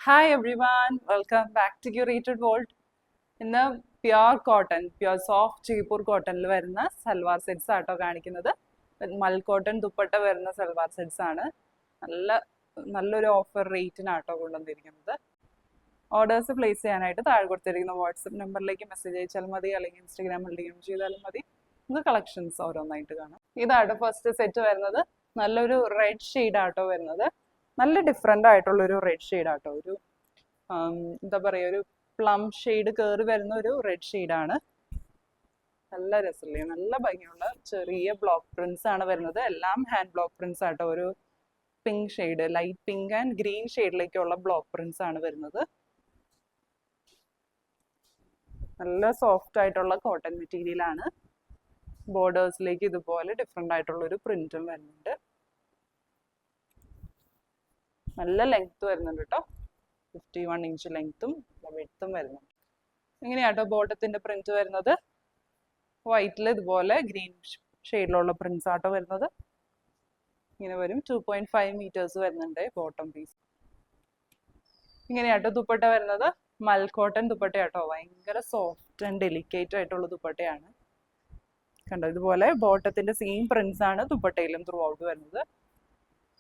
Hi everyone, welcome back to Curated World. ഇന്ന് pure soft Jaipur കോട്ടണിൽ വരുന്ന സൽവാർ സെറ്റ്സ് ആട്ടോ കാണിക്കുന്നത്. മൽ കോട്ടൺ ദുപ്പട്ട വരുന്ന സൽവാർ സെറ്റ്സ് ആണ്. നല്ലൊരു ഓഫർ റേറ്റിനാട്ടോ കൊണ്ടുവന്നിരിക്കുന്നത്. ഓർഡേഴ്സ് പ്ലേസ് ചെയ്യാനായിട്ട് താഴെ കൊടുത്തിരിക്കുന്ന വാട്സപ്പ് നമ്പറിലേക്ക് മെസ്സേജ് അയച്ചാൽ മതി, അല്ലെങ്കിൽ ഇൻസ്റ്റാഗ്രാമിൽ DM ചെയ്താലും മതി. നമുക്ക് കളക്ഷൻസ് ഓരോന്നായിട്ട് കാണാം. ഇതാട്ടോ ഫസ്റ്റ് സെറ്റ് വരുന്നത്. നല്ലൊരു റെഡ് ഷെയ്ഡ് ആട്ടോ വരുന്നത്. നല്ല ഡിഫറെൻ്റ് ആയിട്ടുള്ളൊരു റെഡ് ഷെയ്ഡ് ആട്ടോ. ഒരു എന്താ പറയുക, ഒരു പ്ലം ഷെയ്ഡ് കയറി വരുന്ന ഒരു റെഡ് ഷെയ്ഡാണ്. നല്ല രസമില്ലേ, നല്ല ഭംഗിയുള്ള ചെറിയ ബ്ലോക്ക് പ്രിന്റ്സ് ആണ് വരുന്നത്. എല്ലാം ഹാൻഡ് ബ്ലോക്ക് പ്രിന്റ്സ് ആട്ടോ. ഒരു pink shade, light pink and green ഷെയ്ഡിലേക്കുള്ള ബ്ലോക്ക് പ്രിന്റ്സ് ആണ് വരുന്നത്. നല്ല സോഫ്റ്റ് ആയിട്ടുള്ള കോട്ടൺ മെറ്റീരിയൽ ആണ്. ബോർഡേഴ്സിലേക്ക് ഇതുപോലെ ഡിഫറെൻ്റ് ആയിട്ടുള്ള ഒരു പ്രിന്റും വരുന്നുണ്ട്. നല്ല ലെങ്ത് വരുന്നുണ്ട് കേട്ടോ. 51 ഇഞ്ച് ലെങ്ത്തും വിഡ്ത്തും വരുന്നുണ്ട്. ഇങ്ങനെയാട്ടോ ബോട്ടത്തിന്റെ പ്രിന്റ് വരുന്നത്. വൈറ്റിൽ ഇതുപോലെ ഗ്രീൻ ഷെയ്ഡിലുള്ള പ്രിന്റ്സ് ആട്ടോ വരുന്നത്. ഇങ്ങനെ വരും. 2.5 മീറ്റേഴ്സ് വരുന്നുണ്ട് ബോട്ടം പീസ്. ഇങ്ങനെയാട്ടോ ദുപ്പട്ട വരുന്നത്. മൽ കോട്ടൺ ദുപ്പട്ടയാട്ടോ. ഭയങ്കര സോഫ്റ്റ് ആൻഡ് ഡെലിക്കേറ്റ് ആയിട്ടുള്ള ദുപ്പട്ടയാണ്. കണ്ടോ, ഇതുപോലെ ബോട്ടത്തിന്റെ സെയിം പ്രിന്റ്സ് ആണ് ദുപ്പട്ടയിലും ത്രൂ ഔട്ട് വരുന്നത്.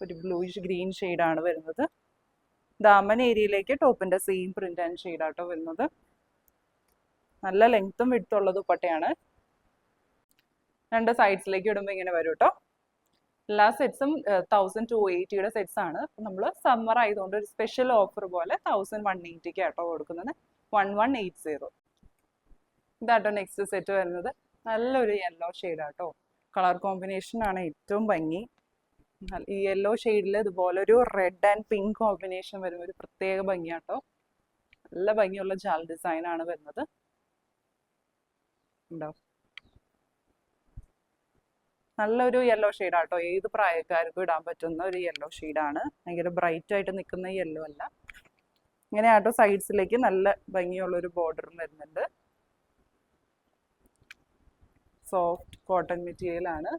ഒരു ബ്ലൂയിഷ് ഗ്രീൻ ഷെയ്ഡാണ് വരുന്നത്. ദാമൻ ഏരിയയിലേക്ക് ടോപ്പിന്റെ സെയിം പ്രിന്റ് ആൻഡ് ഷെയ്ഡ് ആട്ടോ വരുന്നത്. നല്ല ലെങ്ത്തും വിഡ്ത്തുള്ള ദുപ്പട്ടയാണ്. രണ്ട് സൈഡ്സിലേക്ക് ഇടുമ്പോൾ ഇങ്ങനെ വരും കേട്ടോ. എല്ലാ സെറ്റ്സും 1280 സെറ്റ്സ് ആണ്. നമ്മൾ സമ്മർ ആയതുകൊണ്ട് ഒരു സ്പെഷ്യൽ ഓഫർ പോലെ 1180 ആട്ടോ കൊടുക്കുന്നത്. 1180. ഇതാട്ടോ നെക്സ്റ്റ് സെറ്റ് വരുന്നത്. നല്ലൊരു യെല്ലോ ഷെയ്ഡ് ആട്ടോ. കളർ കോമ്പിനേഷൻ ആണ് ഏറ്റവും ഭംഗി. ഈ യെല്ലോ ഷെയ്ഡിൽ ഇതുപോലെ ഒരു റെഡ് ആൻഡ് പിങ്ക് കോമ്പിനേഷൻ വരുന്ന ഒരു പ്രത്യേക ഭംഗിയാട്ടോ. നല്ല ഭംഗിയുള്ള ജാൽ ഡിസൈൻ ആണ് വരുന്നത്. ഉണ്ടോ, നല്ലൊരു യെല്ലോ ഷെയ്ഡാട്ടോ. ഏത് പ്രായക്കാർക്കും ഇടാൻ പറ്റുന്ന ഒരു യെല്ലോ ഷെയ്ഡാണ്. ഭയങ്കര ബ്രൈറ്റ് ആയിട്ട് നിൽക്കുന്ന യെല്ലോ അല്ല. ഇങ്ങനെ ആട്ടോ സൈഡ്സിലേക്ക് നല്ല ഭംഗിയുള്ള ഒരു ബോർഡറും വരുന്നുണ്ട്. സോഫ്റ്റ് കോട്ടൺ മെറ്റീരിയൽ ആണ്.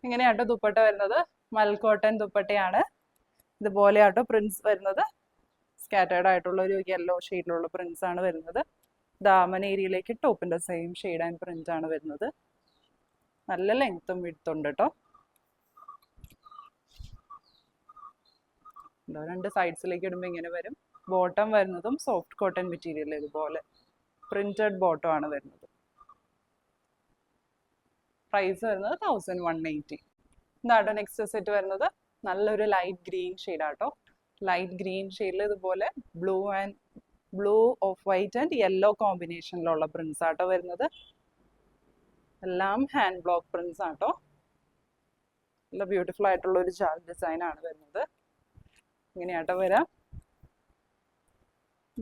ഇങ്ങനെയാട്ടോ ദുപ്പട്ട വരുന്നത്. മൽ കോട്ടൺ ദുപ്പട്ടയാണ്. ഇതുപോലെ ആട്ടോ പ്രിന്റ്സ് വരുന്നത്. സ്കാറ്റേർഡ് ആയിട്ടുള്ള ഒരു യെല്ലോ ഷെയ്ഡിലുള്ള പ്രിന്റ്സ് ആണ് വരുന്നത്. ദാമൻ ഏരിയയിലേക്ക് ടോപ്പിന്റെ സെയിം ഷെയ്ഡ് ആൻഡ് പ്രിന്റ് ആണ് വരുന്നത്. നല്ല ലെങ്ത്തും വിഡ്ത്തും ഉണ്ട് കേട്ടോ. രണ്ട് സൈഡ്സിലേക്ക് ഇടുമ്പോൾ ഇങ്ങനെ വരും. ബോട്ടം വരുന്നതും സോഫ്റ്റ് കോട്ടൺ മെറ്റീരിയൽ ഇതുപോലെ പ്രിന്റഡ് ബോട്ടം ആണ് വരുന്നത്. പ്രൈസ് വരുന്നത് 1180. ഇതാട്ടോ നെക്സ്റ്റ് സെറ്റ് വരുന്നത്. നല്ലൊരു ലൈറ്റ് ഗ്രീൻ ഷെയ്ഡ് ആട്ടോ. ലൈറ്റ് ഗ്രീൻ ഷെയ്ഡിൽ ഇതുപോലെ blue off white and yellow കോമ്പിനേഷനിലുള്ള പ്രിന്റ്സ് ആട്ടോ വരുന്നത്. എല്ലാം ഹാൻഡ് ബ്ലോക്ക് പ്രിന്റ്സ് ആട്ടോ. നല്ല ബ്യൂട്ടിഫുൾ ആയിട്ടുള്ള ഒരു ജാൽ ഡിസൈൻ ആണ് വരുന്നത്. ഇങ്ങനെയാട്ടോ വരാം.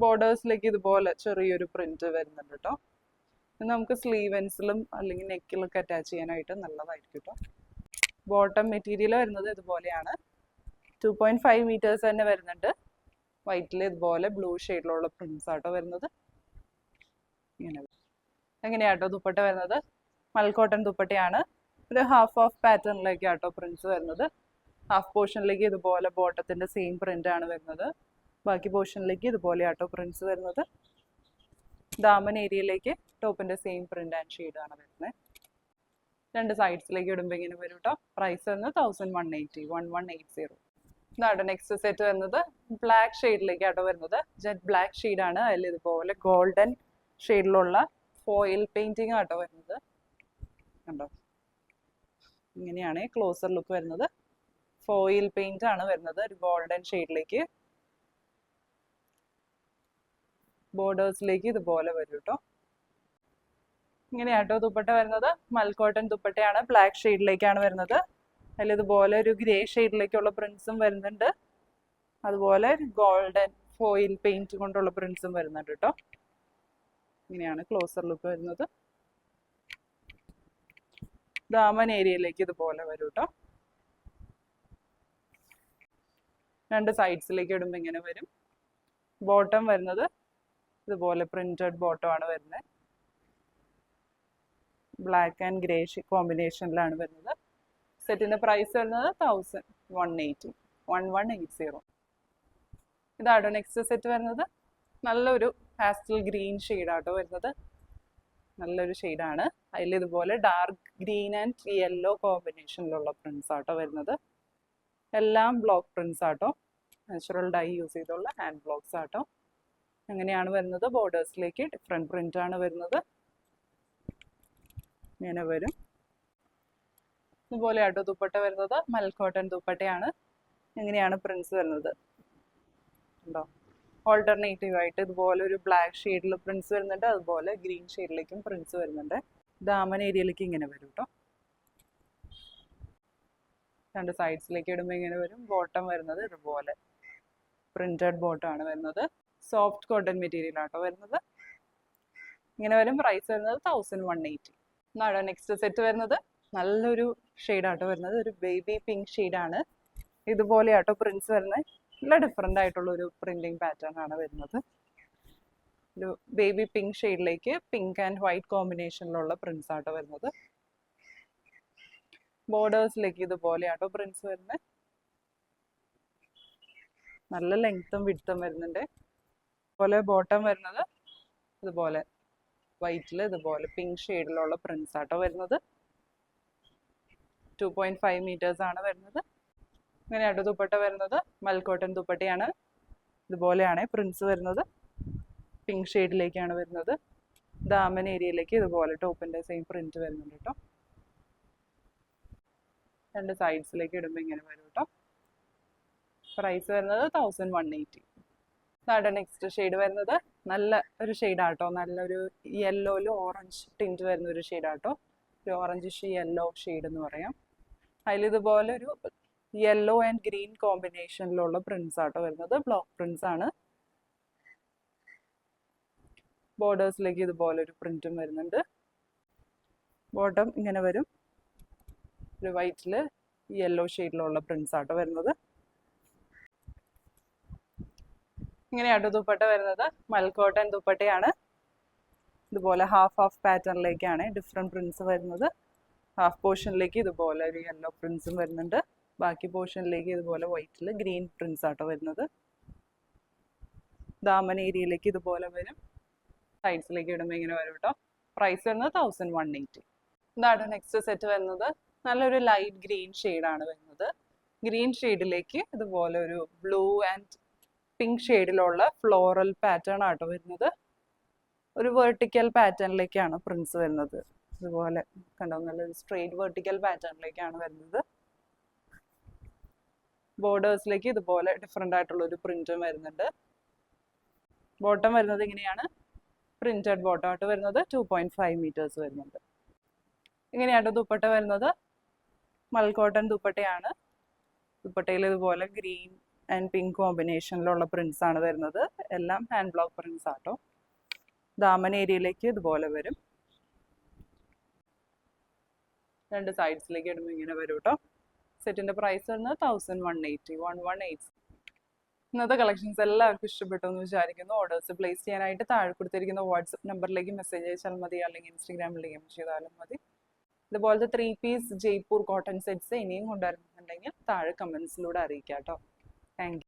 ബോർഡേഴ്സിലേക്ക് ഇതുപോലെ ചെറിയൊരു പ്രിന്റ് വരുന്നുണ്ട് കേട്ടോ. നമുക്ക് സ്ലീവൻസിലും അല്ലെങ്കിൽ നെക്കിലൊക്കെ അറ്റാച്ച് ചെയ്യാനായിട്ട് നല്ലതായിരിക്കും കേട്ടോ. ബോട്ടം മെറ്റീരിയൽ വരുന്നത് ഇതുപോലെയാണ്. 2.5 മീറ്റേഴ്സ് തന്നെ വരുന്നുണ്ട്. വൈറ്റിൽ ഇതുപോലെ ബ്ലൂ ഷെയ്ഡിലുള്ള പ്രിന്റ്സ് ആട്ടോ വരുന്നത്. ഇങ്ങനെ എങ്ങനെയാട്ടോ ദുപ്പട്ട വരുന്നത്. മൽ കോട്ടൺ ദുപ്പട്ടയാണ്. ഒരു ഹാഫ് ഓഫ് പാറ്റേണിലേക്ക് ആട്ടോ പ്രിന്റ്സ് വരുന്നത്. ഹാഫ് പോർഷനിലേക്ക് ഇതുപോലെ ബോട്ടത്തിന്റെ സെയിം പ്രിന്റ് ആണ് വരുന്നത്. ബാക്കി പോർഷനിലേക്ക് ഇതുപോലെ ആട്ടോ പ്രിന്റ്സ് വരുന്നത്. ദാമൻ ഏരിയയിലേക്ക് ടോപ്പിന്റെ സെയിം പ്രിന്റ് ആൻഡ് ഷെയ്ഡ് ആണ് വരുന്നത്. രണ്ട് സൈഡ്സിലേക്ക് ഇടുമ്പോൾ ഇങ്ങനെ വരും കേട്ടോ. പ്രൈസ് വരുന്നത് 1180. ഇതാണ് നെക്സ്റ്റ് സെറ്റ് വരുന്നത്. ബ്ലാക്ക് ഷെയ്ഡിലേക്ക് ആട്ടോ വരുന്നത്. ജെറ്റ് ബ്ലാക്ക് ഷെയ്ഡാണ്. അതിൽ ഇതുപോലെ ഗോൾഡൻ ഷെയ്ഡിലുള്ള ഫോയിൽ പെയിന്റിങ് ആട്ടോ വരുന്നത്. കണ്ടോ, ഇങ്ങനെയാണ് ക്ലോസർ ലുക്ക് വരുന്നത്. ഫോയിൽ പെയിന്റ് ആണ് വരുന്നത്. ഒരു ഗോൾഡൻ ഷെയ്ഡിലേക്ക് ബോർഡേഴ്സിലേക്ക് ഇതുപോലെ വരും കേട്ടോ. ഇങ്ങനെയാട്ടോ ദുപ്പട്ട വരുന്നത്. മൽ കോട്ടൺ ദുപ്പട്ടയാണ്. ബ്ലാക്ക് ഷെയ്ഡിലേക്കാണ് വരുന്നത്. അതിൽ ഇതുപോലെ ഒരു ഗ്രേ ഷെയ്ഡിലേക്കുള്ള പ്രിന്റ്സും വരുന്നുണ്ട്. അതുപോലെ ഗോൾഡൻ ഫോയിൽ പെയിന്റ് കൊണ്ടുള്ള പ്രിന്റ്സും വരുന്നുണ്ട് കേട്ടോ. ഇങ്ങനെയാണ് ക്ലോസർ ലുക്ക് വരുന്നത്. ദാമൻ ഏരിയയിലേക്ക് ഇതുപോലെ വരും കേട്ടോ. രണ്ട് സൈഡ്സിലേക്ക് ഇടുമ്പോൾ ഇങ്ങനെ വരും. ബോട്ടം വരുന്നത് ഇതുപോലെ പ്രിന്റഡ് ബോട്ടം ആണ് വരുന്നത്. ബ്ലാക്ക് ആൻഡ് ഗ്രേ കോമ്പിനേഷനിലാണ് വരുന്നത്. സെറ്റിന്റെ പ്രൈസ് വരുന്നത് 1180. ഇതാട്ടോ നെക്സ്റ്റ് സെറ്റ് വരുന്നത്. നല്ലൊരു പാസ്റ്റൽ ഗ്രീൻ ഷെയ്ഡാട്ടോ വരുന്നത്. നല്ലൊരു ഷെയ്ഡാണ്. അതിൽ ഇതുപോലെ ഡാർക്ക് ഗ്രീൻ ആൻഡ് യെല്ലോ കോമ്പിനേഷനിലുള്ള പ്രിന്റ്സ് ആട്ടോ വരുന്നത്. എല്ലാം ബ്ലോക്ക് പ്രിന്റ്സ് ആട്ടോ, നാച്ചുറൽ ഡൈ യൂസ് ചെയ്തുള്ള ഹാൻഡ് ബ്ലോക്സ് ആട്ടോ. അങ്ങനെയാണ് വരുന്നത്. ബോർഡേഴ്സിലേക്ക് ഡിഫറെൻറ്റ് പ്രിന്റ് ആണ് വരുന്നത്. ഇങ്ങനെ വരും. ഇതുപോലെ ആട്ടോ ദുപ്പട്ട വരുന്നത്. മൽക്കോട്ടൺ ദുപ്പട്ടയാണ്. എങ്ങനെയാണ് പ്രിന്റ്സ് വരുന്നത് ഉണ്ടോ. ഓൾട്ടർനേറ്റീവ് ആയിട്ട് ഇതുപോലെ ഒരു ബ്ലാക്ക് ഷെയ്ഡിൽ പ്രിന്റ്സ് വരുന്നുണ്ട്, അതുപോലെ ഗ്രീൻ ഷെയ്ഡിലേക്കും പ്രിന്റ്സ് വരുന്നുണ്ട്. ദാമൻ ഏരിയയിലേക്ക് ഇങ്ങനെ വരും കേട്ടോ. രണ്ട് സൈഡ്സിലേക്ക് ഇടുമ്പോൾ ഇങ്ങനെ വരും. ബോട്ടം വരുന്നത് ഇതുപോലെ പ്രിന്റഡ് ബോട്ടം ആണ് വരുന്നത്. സോഫ്റ്റ് കോട്ടൺ മെറ്റീരിയൽ ആട്ടോ വരുന്നത്. ഇങ്ങനെ വരും. പ്രൈസ് വരുന്നത് 1180. എന്നാണ് നെക്സ്റ്റ് സെറ്റ് വരുന്നത്. നല്ലൊരു ഷെയ്ഡാട്ടോ വരുന്നത്. ഒരു ബേബി പിങ്ക് ഷെയ്ഡാണ്. ഇതുപോലെ ആട്ടോ പ്രിന്റ്സ് വരുന്നത്. നല്ല ഡിഫറെൻ്റ് ആയിട്ടുള്ള ഒരു പ്രിന്റിങ് പാറ്റേൺ ആണ് വരുന്നത്. ഒരു ബേബി പിങ്ക് ഷെയ്ഡിലേക്ക് പിങ്ക് ആൻഡ് വൈറ്റ് കോമ്പിനേഷനിലുള്ള പ്രിന്റ്സ് ആട്ടോ വരുന്നത്. ബോർഡേഴ്സിലേക്ക് ഇതുപോലെ ആട്ടോ പ്രിന്റ്സ് വരുന്നത്. നല്ല ലെങ്ത്തും വിഡ്ത്തും വരുന്നുണ്ട്. അതുപോലെ ബോട്ടം വരുന്നത് ഇതുപോലെ വൈറ്റിൽ ഇതുപോലെ പിങ്ക് ഷെയ്ഡിലുള്ള പ്രിന്റ്സ് ആട്ടോ വരുന്നത്. 2.5 meters ആണ് വരുന്നത്. ഇങ്ങനെയാട്ടോ ദുപ്പട്ട വരുന്നത്. മൽക്കോട്ടൺ ദുപ്പട്ടയാണ്. ഇതുപോലെയാണ് പ്രിന്റ്സ് വരുന്നത്. പിങ്ക് ഷെയ്ഡിലേക്കാണ് വരുന്നത്. ദാമൻ ഏരിയയിലേക്ക് ഇതുപോലെ ടോപ്പിന്റെ സെയിം പ്രിന്റ് വരുന്നുണ്ട് കേട്ടോ. രണ്ട് സൈഡ്സിലേക്ക് ഇടുമ്പോൾ ഇങ്ങനെ വരും കേട്ടോ. പ്രൈസ് വരുന്നത് 1180. ഇതാണ് നെക്സ്റ്റ് ഷെയ്ഡ് വരുന്നത്. നല്ല ഒരു ഷെയ്ഡാട്ടോ. നല്ലൊരു യെല്ലോയിൽ ഓറഞ്ച് ടിൻറ്റ് വരുന്ന ഒരു ഷെയ്ഡാട്ടോ. ഒരു ഓറഞ്ചിഷ് യെല്ലോ ഷെയ്ഡ് എന്ന് പറയാം. അതിലിതുപോലെ ഒരു യെല്ലോ ആൻഡ് ഗ്രീൻ കോമ്പിനേഷനിലുള്ള പ്രിന്റ്സ് ആട്ടോ വരുന്നത്. ബ്ലോക്ക് പ്രിന്റ്സ് ആണ്. ബോർഡേഴ്സിലേക്ക് ഇതുപോലെ ഒരു പ്രിന്റും വരുന്നുണ്ട്. ബോട്ടം ഇങ്ങനെ വരും. ഒരു വൈറ്റിൽ യെല്ലോ ഷെയ്ഡിലുള്ള പ്രിന്റ്സ് ആട്ടോ വരുന്നത്. ഇങ്ങനെയാട്ടോ ദുപ്പട്ട വരുന്നത്. മൽക്കോട്ടൺ ദുപ്പട്ടയാണ്. ഇതുപോലെ ഹാഫ് പാറ്റേണിലേക്കാണ് ഡിഫറെൻറ്റ് പ്രിന്റ്സ് വരുന്നത്. ഹാഫ് പോർഷനിലേക്ക് ഇതുപോലെ ഒരു യെല്ലോ പ്രിന്റ്സും വരുന്നുണ്ട്. ബാക്കി പോർഷനിലേക്ക് ഇതുപോലെ വൈറ്റിൽ ഗ്രീൻ പ്രിന്റ്സ് ആട്ടോ വരുന്നത്. ദാമൻ ഏരിയയിലേക്ക് ഇതുപോലെ വരും. സൈഡ്സിലേക്ക് ഇടുമ്പോൾ ഇങ്ങനെ വരും കേട്ടോ. പ്രൈസ് വരുന്നത് 1180. ഇതാണ് നെക്സ്റ്റ് സെറ്റ് വരുന്നത്. നല്ലൊരു ലൈറ്റ് ഗ്രീൻ ഷെയ്ഡാണ് വരുന്നത്. ഗ്രീൻ ഷെയ്ഡിലേക്ക് ഇതുപോലെ ഒരു ബ്ലൂ ആൻഡ് പിങ്ക് ഷെയ്ഡിലുള്ള ഫ്ലോറൽ പാറ്റേൺ ആട്ടോ വരുന്നത്. ഒരു വെർട്ടിക്കൽ പാറ്റേണിലേക്കാണ് പ്രിന്റ്സ് വരുന്നത്. ഇതുപോലെ കണ്ടോ, നല്ലൊരു സ്ട്രെയിറ്റ് വെർട്ടിക്കൽ പാറ്റേണിലേക്കാണ് വരുന്നത്. ബോർഡേഴ്സിലേക്ക് ഇതുപോലെ ഡിഫറെൻ്റ് ആയിട്ടുള്ള ഒരു പ്രിന്റും വരുന്നുണ്ട്. ബോട്ടം വരുന്നത് ഇങ്ങനെയാണ്. പ്രിന്റഡ് ബോട്ടം ആയിട്ട് വരുന്നത്. 2.5 meters വരുന്നുണ്ട്. ഇങ്ങനെയാട്ടോ ദുപ്പട്ട വരുന്നത്. മൽക്കോട്ടൺ ദുപ്പട്ടയാണ്. ദുപ്പട്ടയിൽ ഇതുപോലെ ഗ്രീൻ ആൻഡ് പിങ്ക് കോമ്പിനേഷനിലുള്ള പ്രിന്റ്സ് ആണ് വരുന്നത്. എല്ലാം ഹാൻഡ് ബ്ലോക്ക് പ്രിന്റ്സ് ആട്ടോ. ദാമൻ ഏരിയയിലേക്ക് ഇതുപോലെ വരും. രണ്ട് സൈഡ്സിലേക്ക് ഇടുമ്പോൾ ഇങ്ങനെ വരും കേട്ടോ. സെറ്റിന്റെ പ്രൈസ് വരുന്നത് 1180. ഇന്നത്തെ കളക്ഷൻസ് എല്ലാവർക്കും ഇഷ്ടപ്പെട്ടു എന്ന് വിചാരിക്കുന്നു. ഓർഡേഴ്സ് പ്ലേസ് ചെയ്യാനായിട്ട് താഴെ കൊടുത്തിരിക്കുന്ന വാട്സപ്പ് നമ്പറിലേക്ക് മെസ്സേജ് അയച്ചാൽ മതി, അല്ലെങ്കിൽ ഇൻസ്റ്റാഗ്രാമിൽ DM ചെയ്താലും മതി. ഇതുപോലത്തെ 3 piece ജയ്പൂർ കോട്ടൺ സെറ്റ്സ് ഇനിയും കൊണ്ടുവരുന്നുണ്ടെങ്കിൽ താഴെ കമന്റ്സിലൂടെ അറിയിക്കാം കേട്ടോ. Thank you.